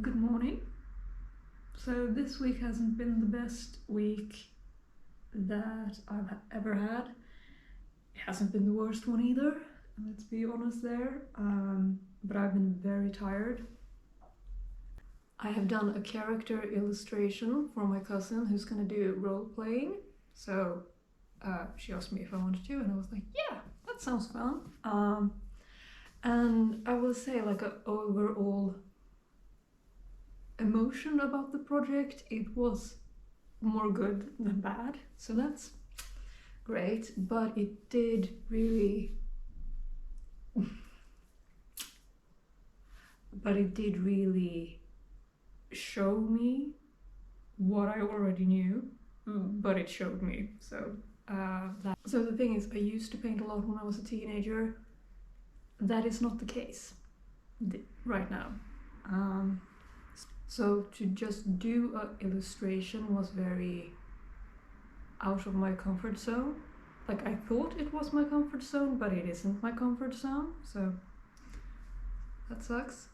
Good morning. So this week hasn't been the best week that I've ever had. It hasn't been the worst one either, let's be honest there, but I've been very tired. I have done a character illustration for my cousin who's gonna do role playing, so she asked me if I wanted to, and I was like, yeah, that sounds fun. And I will say, like, an overall emotion about the project, it was more good than bad, so that's great, but it did really show me what I already knew, but it showed me. So the thing is, I used to paint a lot when I was a teenager. That is not the case right now. So to just do an illustration was very out of my comfort zone. Like, I thought it was my comfort zone, but it isn't my comfort zone, so that sucks.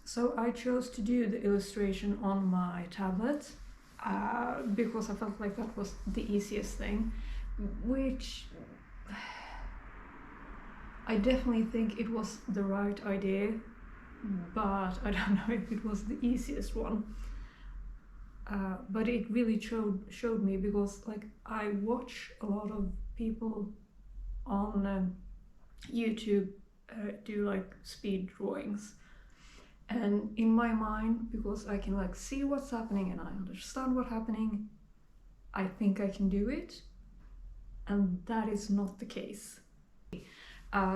So I chose to do the illustration on my tablet because I felt like that was the easiest thing, which I definitely think it was the right idea, but I don't know if it was the easiest one. But it really showed me, because like I watch a lot of people on YouTube do like speed drawings, and in my mind, because I can like see what's happening and I understand what's happening, I think I can do it, and that is not the case.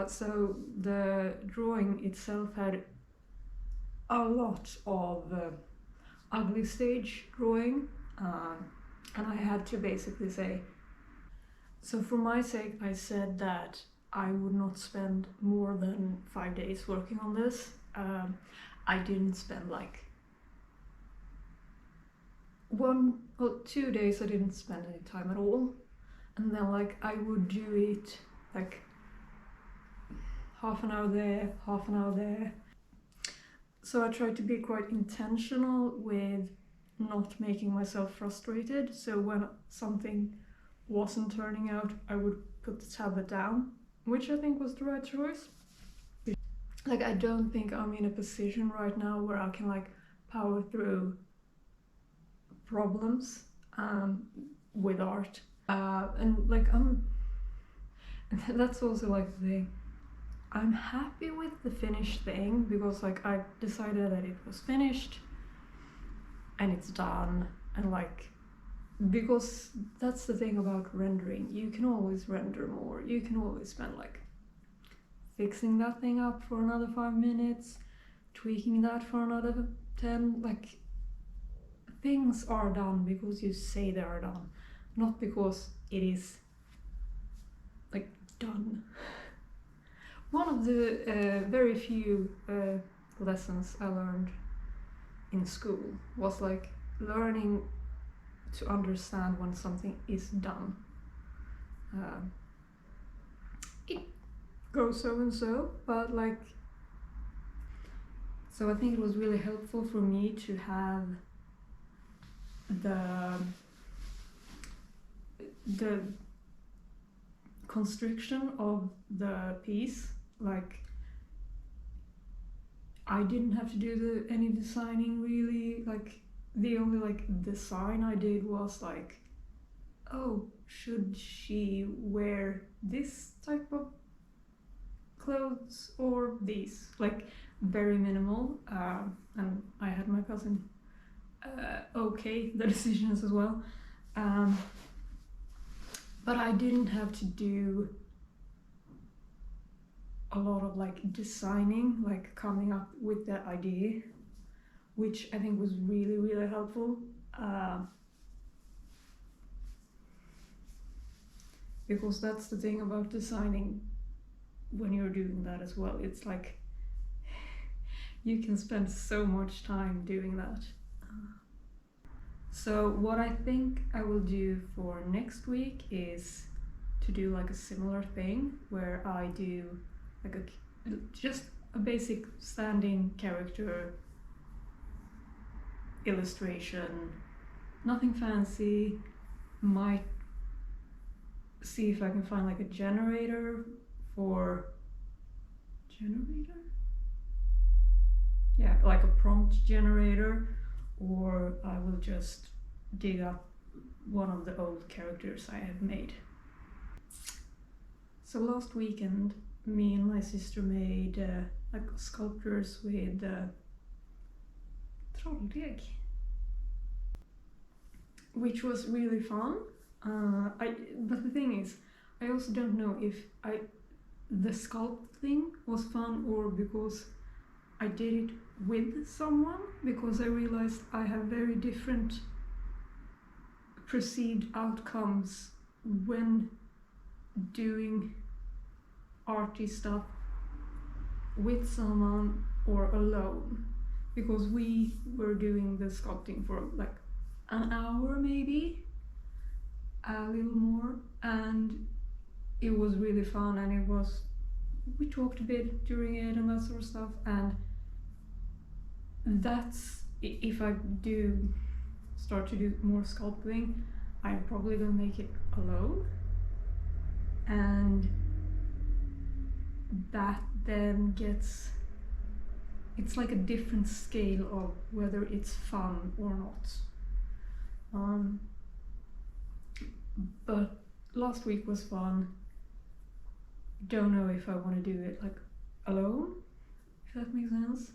So the drawing itself had a lot of ugly stage drawing, and I had to basically say, so for my sake I said that I would not spend more than 5 days working on this. I didn't spend like 1 or 2 days. I didn't spend any time at all, and then like I would do it like half an hour there, half an hour there. So I tried to be quite intentional with not making myself frustrated. So when something wasn't turning out, I would put the tablet down, which I think was the right choice. Like, I don't think I'm in a position right now where I can like power through problems with art. And like that's also like the thing. I'm happy with the finished thing, because like I decided that it was finished and it's done, and like, because that's the thing about rendering, you can always render more. You can always spend like fixing that thing up for another 5 minutes, tweaking that for another 10. Like, things are done because you say they are done, not because it is like done. One of the very few lessons I learned in school was like learning to understand when something is done. It goes so and so, but like, so I think it was really helpful for me to have the constriction of the piece. Like, I didn't have to do any designing really. Like, the only like design I did was like, oh, should she wear this type of clothes or these? Like, very minimal. And I had my cousin okay the decisions as well. But I didn't have to do a lot of like designing, like coming up with the idea, which I think was really, really helpful. Because that's the thing about designing when you're doing that as well. It's like you can spend so much time doing that. So what I think I will do for next week is to do like a similar thing, where I do like just a basic standing character illustration, nothing fancy. Might see if I can find like a generator. Yeah, like a prompt generator, or I will just dig up one of the old characters I have made. So last weekend, me and my sister made like sculptures with trolldeg, which was really fun. But the thing is, I also don't know if the sculpting was fun or because I did it with someone, because I realized I have very different perceived outcomes when doing arty stuff with someone or alone, because we were doing the sculpting for like an hour, maybe a little more, and it was really fun, and we talked a bit during it and that sort of stuff. And that's, if I do start to do more sculpting, I'm probably gonna make it alone, and that then it's like a different scale of whether it's fun or not. But last week was fun. Don't know if I want to do it like alone, if that makes sense.